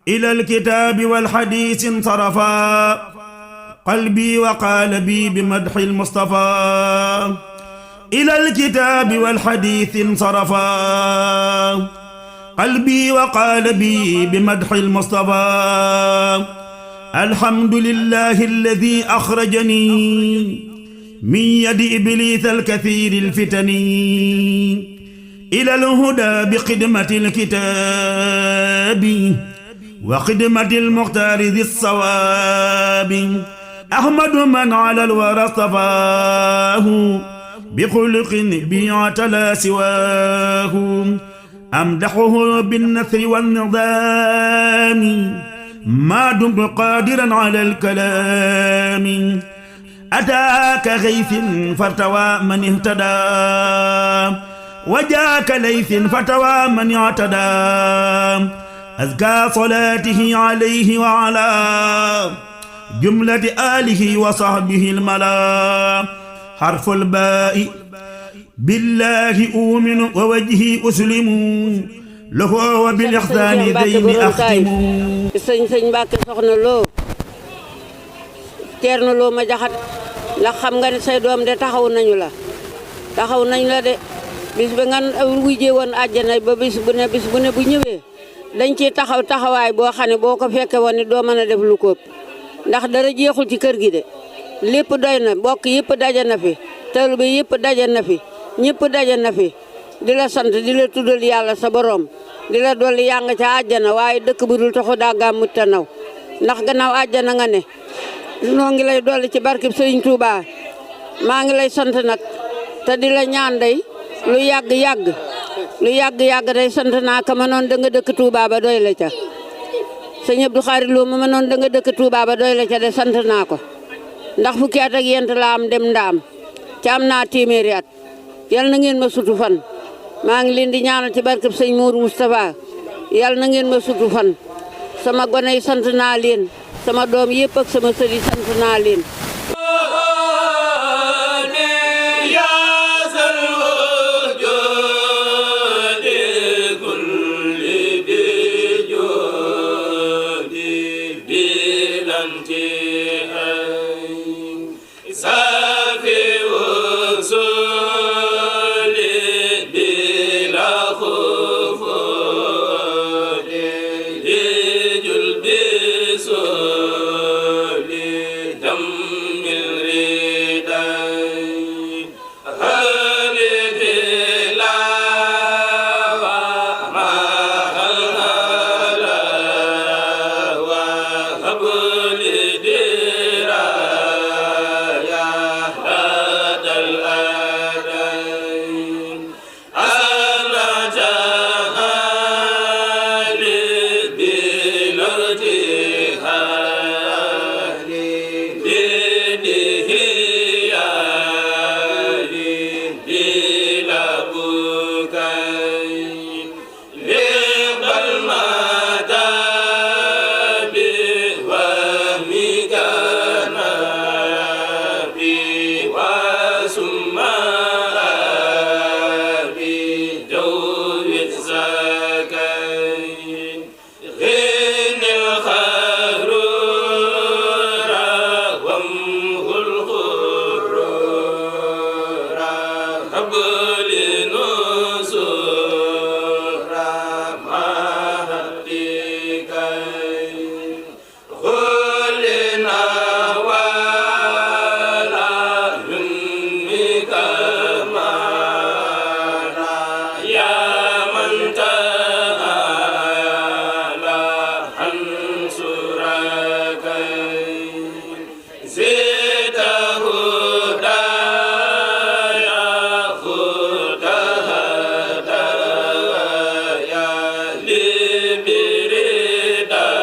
إلى الكتاب والحديث انصرفا قلبي وقال بي بمدح المصطفى. إلى الكتاب والحديث انصرفا قلبي وقال بي بمدح المصطفى. الحمد لله الذي أخرجني من يد إبليس الكثير الفتن إلى الهدى بخدمة الكتاب وخدمة المختار ذي الصواب. أحمد من على الورى اصطفاه بخلق بيعتلى سواه. أمدحه بالنثر والنظام ما دمت قادرا على الكلام. أتاك غيث فارتوى من اهتدى وجاك ليث فتوى من اعتدى. أزكى صلاته عليه وعلى جملة آله وصحبه الملا. حرف الباء بالله أؤمن ووجهي أسلم له وبالإحسان ذين أختم. sëñ Mbàkke soxna Lo Ceerno Lo ma jaxat ndax xam nga ne say doom de taxaw nañu la de bis ba nga wujjee woon àjjana ba bis bu ne bu ñëwee dañ ciy taxawaay boo xam ne boo ko fekke woon ni doo mën a def lu ko ndax dara jeexul ci kër gi de lépp doy na mbokk yëpp daje na fi taalibe yëpp daje na fi ñëpp daje na fi di la sant di la tuddal yàlla sa borom di la dolli yaa nga ca àjjana waaye dëkk bu dul taxu daa gàmmut te naw ndax gannaaw àjjana nga ne noo ngi lay dolli ci barkeb Sëriñ Tuubaa maa ngi lay sant nag te di la ñaan day lu yàgg day sant naa ka ma noon da nga dëkk Touba ba doy la ca sëñ Abdou Khari Lo ma noon da nga dëkk Touba ba doy la ca de sant naa ko ndax fukki at ak yent la am dem ndaam ca am naa téeméeri at yal na ngeen ma sutu fan maa ngi leen di ñaanal ci barkeb sëñ Mourou Moustapha yal na ngeen ma sutu fan sama gone yi sant naa leen sama doom yëpp ak sama sët yi sant naa leen. Birida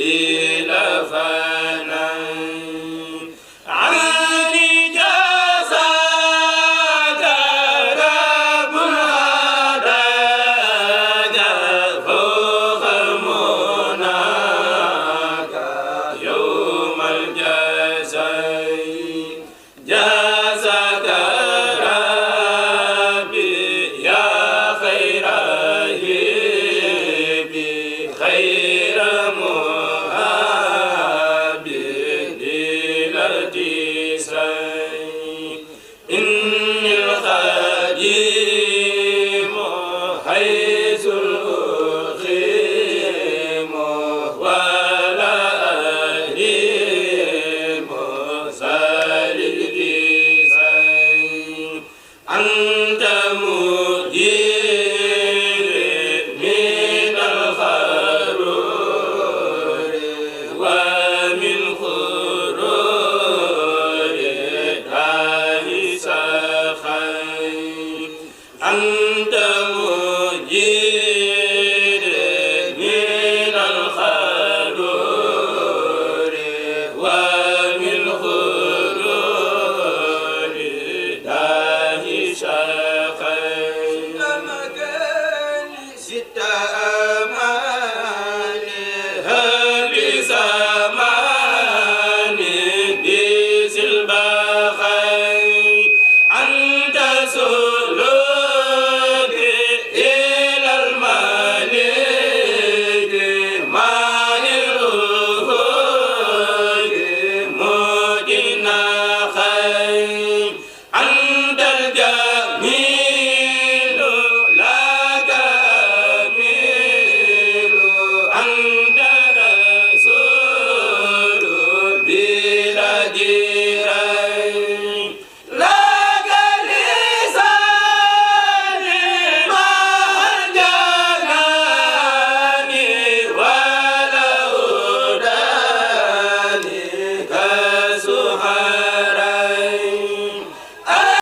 Di